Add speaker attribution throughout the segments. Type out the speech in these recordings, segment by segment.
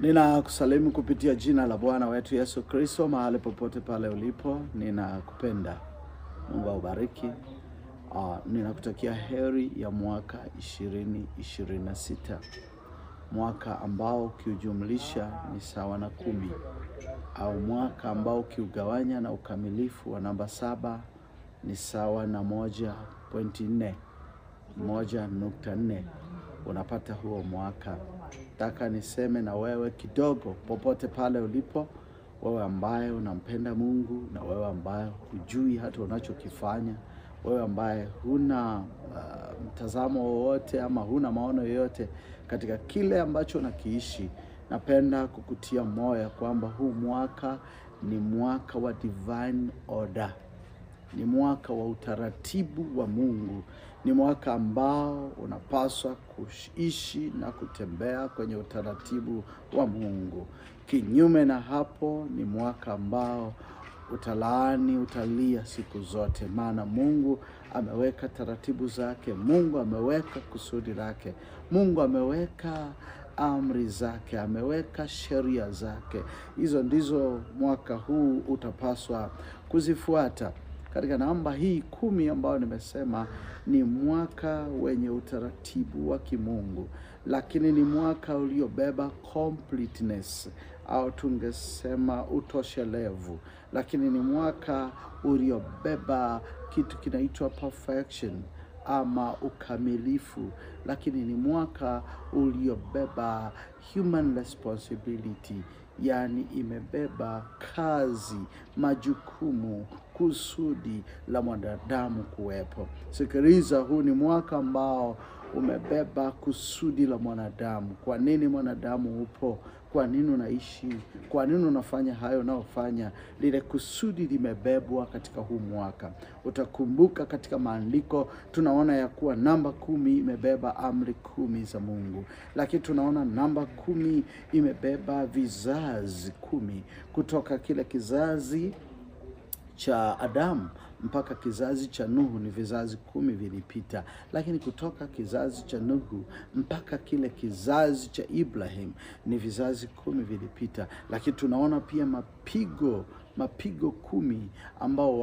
Speaker 1: Ninakusalimu kupitia jina la Bwana wetu Yesu Kristo mahali popote pale ulipo. Ninakupenda. Mungu akubariki. Ninakutakia heri ya mwaka 2026. Mwaka ambao kiujumlisha ni sawa na 10, au mwaka ambao kiugawanya na ukamilifu wa namba 7 ni sawa na 1.4, 1.4. Unapata huo mwaka. Nataka niseme na wewe kidogo popote pale ulipo, wewe ambaye unampenda Mungu na wewe ambaye hujui hata unachokifanya, wewe ambaye huna mtazamo wowote ama huna maono yoyote katika kile ambacho unakiishi. Napenda kukutia moyo kwamba huu mwaka ni mwaka wa divine order. Ni mwaka wa utaratibu wa Mungu. Ni mwaka ambao unapaswa kuishi na kutembea kwenye utaratibu wa Mungu. Kinyume na hapo, ni mwaka ambao utalaani, utalia siku zote. Maana Mungu ameweka taratibu zake, Mungu ameweka kusudi lake, Mungu ameweka amri zake, ameweka sheria zake. Hizo ndizo mwaka huu utapaswa kuzifuata. Katika namba hii 10 ambayo nimesema, ni mwaka wenye utaratibu wa kimungu, lakini ni mwaka uliobeba completeness, au tungesema utoshelevu. Lakini ni mwaka uliobeba kitu kinaitwa perfection ama ukamilifu. Lakini ni mwaka uliobeba human responsibility, yani imebeba kazi, majukumu, kusudi la mwanadamu kuwepo. Sikiliza, huu ni mwaka ambao umebeba kusudi la mwanadamu. Kwa nini mwanadamu upo? Kwa nini unaishi? Kwa nini unafanya hayo unaofanya? Lile kusudi limebebwa katika huu mwaka. Utakumbuka katika maandiko tunaona ya kuwa namba 10 imebeba amri 10 za Mungu. Lakini tunaona namba 10 imebeba vizazi 10, kutoka kile kizazi cha Adamu mpaka kizazi cha Nuhu ni vizazi 10 vilipita. Lakini kutoka kizazi cha Nuhu mpaka kile kizazi cha Ibrahim ni vizazi 10 vilipita. Lakini tunaona pia mapigo 10 ambao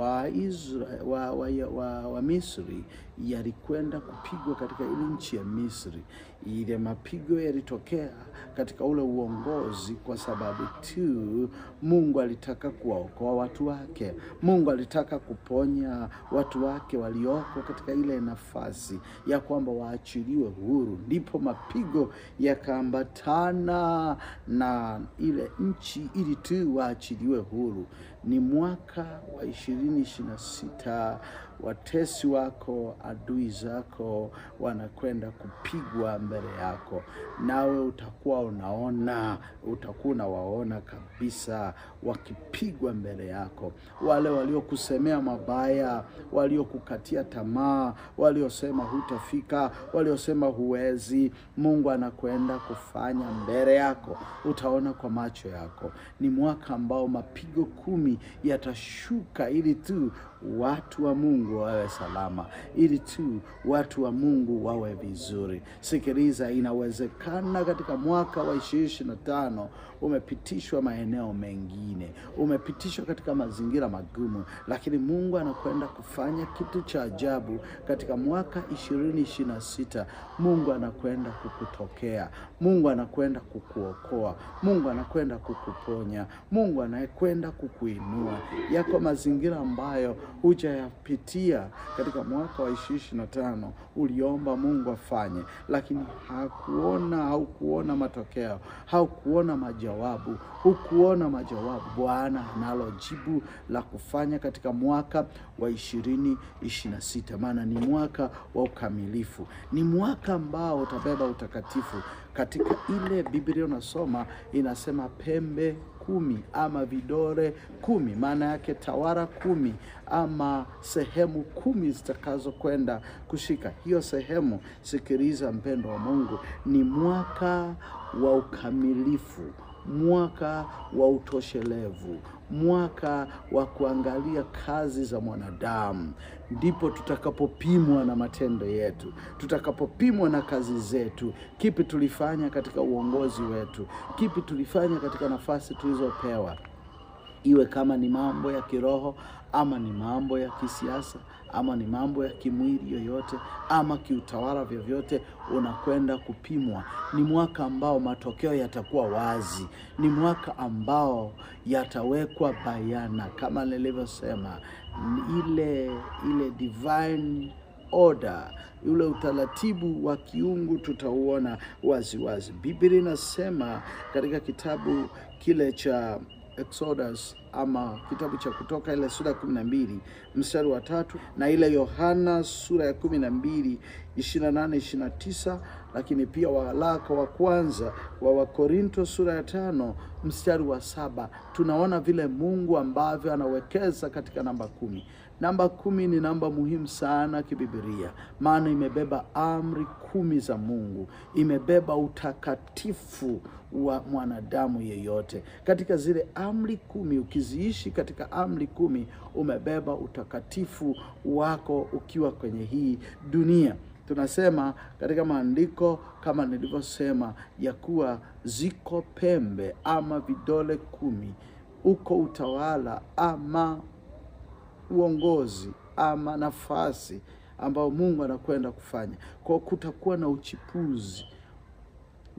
Speaker 1: wa Misri yalikwenda kupigwa katika ile nchi ya Misri. Ile mapigo yalitokea katika ule uongozi kwa sababu tu Mungu alitaka kuwaokoa watu wake. Mungu alitaka kuponya watu wake walioko katika ile nafasi ya kwamba waachiliwe huru. Ndipo mapigo yakaambatana na ile nchi ili tu waachiliwe huru. Ni mwaka wa 2026. Watesi wako, adui zako wanakwenda kupigwa mbele yako. Nawe utakuwa unawaona kabisa wakipigwa mbele yako. Wale waliokusemea mabaya, waliokukatia tamaa, waliosema hutafika, waliosema huwezi, Mungu anakwenda kufanya mbele yako. Utaona kwa macho yako. Ni mwaka ambao mapigo 10 yatashuka ili tu watu wa Mungu wawe salama, ili tu watu wa Mungu wawe vizuri. Sikiliza, inawezekana katika mwaka wa 2025 umepitishwa maeneo mengine, umepitishwa katika mazingira magumu, lakini Mungu anakwenda kufanya kitu cha ajabu katika mwaka 2026. Mungu anakwenda kukutokea, Mungu anakwenda kukuokoa, Mungu anakwenda kukuponya, Mungu anakwenda kukuinua. Yako mazingira ambayo hujayapitia katika mwaka wa 2025, uliomba Mungu afanye, lakini haukuona matokeo, haukuona majawabu, hukuona majawabu. Bwana analo jibu la kufanya katika mwaka wa 2026, maana ni mwaka wa ukamilifu. Ni mwaka ambao utabeba utakatifu. Katika ile Biblia unasoma inasema pembe 10 ama vidole 10, maana yake tawara 10 ama sehemu 10 zitakazo kwenda kushika hiyo sehemu. Sikiliza mpendo wa Mungu, ni mwaka wa ukamilifu, mwaka wa utoshelevu, mwaka wa kuangalia kazi za mwanadamu. Ndipo tutakapopimwa na matendo yetu, tutakapopimwa na kazi zetu. Kipi tulifanya katika uongozi wetu? Kipi tulifanya katika nafasi tulizopewa? Iwe kama ni mambo ya kiroho, ama ni mambo ya kisiasa, ama ni mambo ya kimwili yoyote, ama kiutawala vyovyote, unakwenda kupimwa. Ni mwaka ambao matokeo yatakuwa wazi. Ni mwaka ambao yatawekwa bayana, kama nilivyosema, ile divine order, ule utaratibu wa kiungu tutauona wazi wazi. Biblia inasema katika kitabu kile cha Exodus, ama kitabu cha Kutoka, ile sura ya 12 mstari wa 3, na ile Yohana sura ya 12 28-29, lakini pia waraka wa kwanza wa Wakorinto sura ya 5 mstari wa 7, tunaona vile Mungu ambavyo anawekeza katika namba 10. Namba 10 ni namba muhimu sana kibibilia, maana imebeba amri 10 za Mungu, imebeba utakatifu wa mwanadamu yeyote. Katika zile amri 10, ukiziishi katika amri 10, umebeba utakatifu wako ukiwa kwenye hii dunia. Tunasema katika maandiko, kama nilivyosema, ya kuwa ziko pembe ama vidole 10, uko utawala ama uongozi ama nafasi ambao Mungu anakwenda kufanya. Kwa kutakuwa na uchipuzi,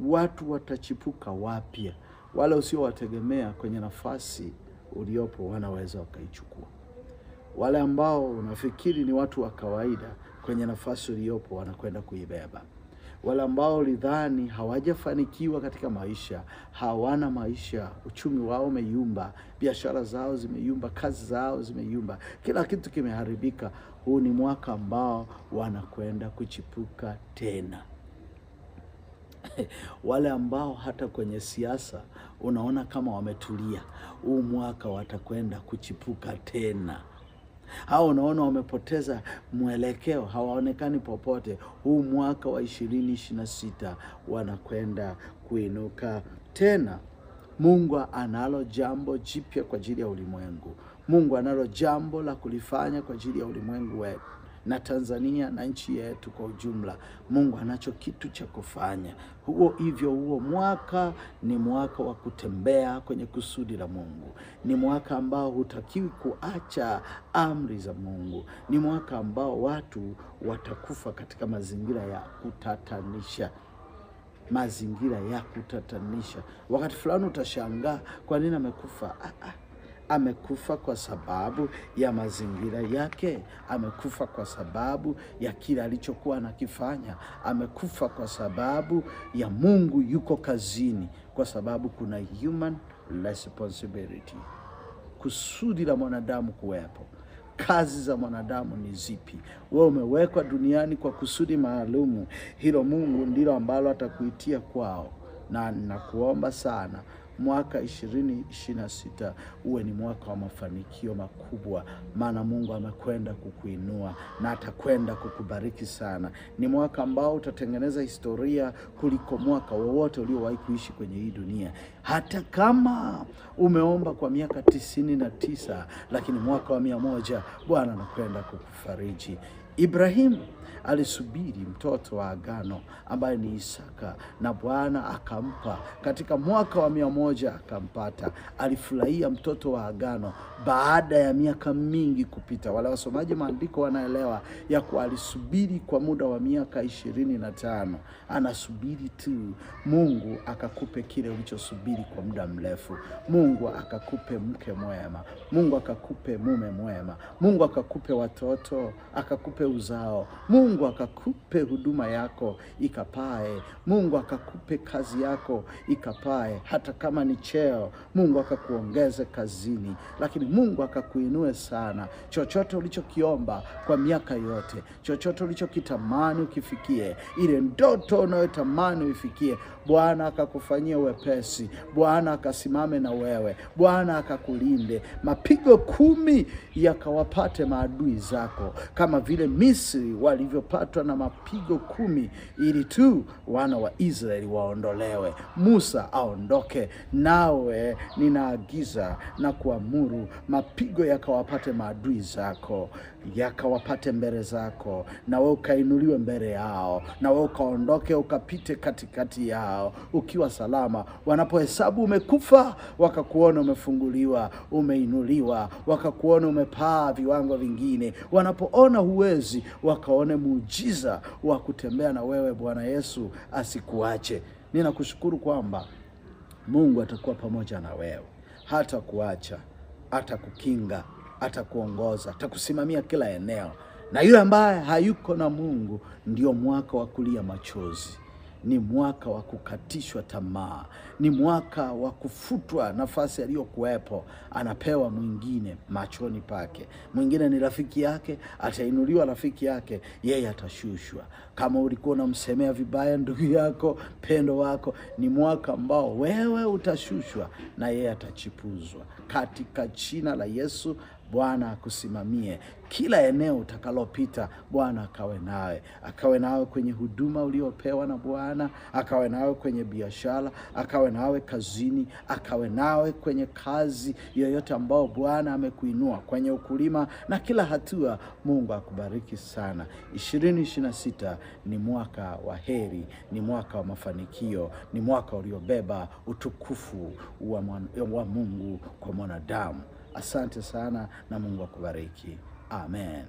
Speaker 1: watu watachipuka wapya. Wale usiowategemea kwenye nafasi uliopo wanaweza wakaichukua. Wale ambao unafikiri ni watu wa kawaida kwenye nafasi uliopo wanakwenda kuibeba. Wale ambao ulidhani hawajafanikiwa katika maisha, hawana maisha, uchumi wao umeyumba, biashara zao zimeyumba, kazi zao zimeyumba, kila kitu kimeharibika, huu ni mwaka ambao wanakwenda kuchipuka tena. Wale ambao hata kwenye siasa unaona kama wametulia, huu mwaka watakwenda kuchipuka tena. Hao unaona wamepoteza mwelekeo, hawaonekani popote, huu mwaka wa 2026 wanakwenda kuinuka tena. Mungu analo jambo jipya kwa ajili ya ulimwengu. Mungu analo jambo la kulifanya kwa ajili ya ulimwengu wetu na Tanzania na nchi yetu kwa ujumla. Mungu anacho kitu cha kufanya. Huo mwaka ni mwaka wa kutembea kwenye kusudi la Mungu. Ni mwaka ambao hutakiwi kuacha amri za Mungu. Ni mwaka ambao watu watakufa katika mazingira ya kutatanisha. Mazingira ya kutatanisha. Wakati fulani utashangaa, kwa nini amekufa? Amekufa kwa sababu ya mazingira yake. Amekufa kwa sababu ya kile alichokuwa anakifanya. Amekufa kwa sababu ya Mungu yuko kazini, kwa sababu kuna human responsibility. Kusudi la mwanadamu kuwepo. Kazi za mwanadamu ni zipi? Wewe umewekwa duniani kwa kusudi maalumu. Hilo Mungu ndilo ambalo atakuitia kwao. Na ninakuomba sana, mwaka 2026 uwe ni mwaka wa mafanikio makubwa, maana Mungu amekwenda kukuinua na atakwenda kukubariki sana. Ni mwaka ambao utatengeneza historia kuliko mwaka wowote uliowahi kuishi kwenye hii dunia. Hata kama umeomba kwa miaka 99, lakini mwaka wa 100 Bwana anakwenda kukufariji. Ibrahimu alisubiri mtoto wa agano ambaye ni Isaka, na Bwana akampa katika mwaka wa 100 akampata. Alifurahia mtoto wa agano baada ya miaka mingi kupita. Wale wasomaji maandiko wanaelewa ya kuwa alisubiri kwa muda wa miaka 25. Anasubiri tu. Mungu akakupe kile ulichosubiri kwa muda mrefu. Mungu akakupe mke mwema. Mungu akakupe mume mwema. Mungu akakupe watoto, akakupe uzao. Mungu akakupe huduma yako ikapae. Mungu akakupe kazi yako ikapae. Hata kama ni cheo, Mungu akakuongeze kazini. Lakini Mungu akakuinue sana. Chochote ulichokiomba kwa miaka yote, chochote ulichokitamani ukifikie, ile ndoto unayotamani uifikie, Bwana akakufanyia wepesi. Bwana akasimame na wewe. Bwana akakulinde. Mapigo 10 yakawapate maadui zako, kama vile Misri walivyopatwa na mapigo 10 ili tu wana wa Israeli waondolewe, Musa aondoke. Nawe ninaagiza na kuamuru mapigo yakawapate maadui zako, yakawapate mbele zako, na wewe ukainuliwe mbele yao, na wewe ukaondoke ukapite katikati yao ukiwa salama. Wanapohesabu umekufa, wakakuona umefunguliwa, umeinuliwa, wakakuona umepaa viwango vingine. Wanapoona huwezi, wakaone muujiza wa kutembea na wewe. Bwana Yesu asikuache. Ninakushukuru kwamba Mungu atakuwa pamoja na wewe, hata kuacha, hata kukinga, hata kuongoza, hata kusimamia kila eneo. Na yule ambaye hayuko na Mungu, ndio mwaka wa kulia machozi, ni mwaka wa kukatishwa tamaa, ni mwaka wa kufutwa nafasi aliyokuwepo, anapewa mwingine machoni pake. Mwingine ni rafiki yake, atainuliwa rafiki yake, yeye atashushwa. Kama ulikuwa unamsemea vibaya ndugu yako, pendo wako, ni mwaka ambao wewe utashushwa na yeye atachipuzwa. Katika jina la Yesu, Bwana akusimamie kila eneo utakalopita. Bwana akawe nawe, akawe nawe kwenye huduma uliopewa na Bwana, akawe nawe kwenye biashara, akawe nawe kazini, akawe nawe kwenye kazi yoyote ambao Bwana amekuinua, kwenye ukulima na kila hatua. Mungu akubariki sana. 2026 ni mwaka wa heri, ni mwaka wa mafanikio, ni mwaka uliobeba utukufu wa Mungu kwa mwanadamu. Asante sana na Mungu akubariki. Amen.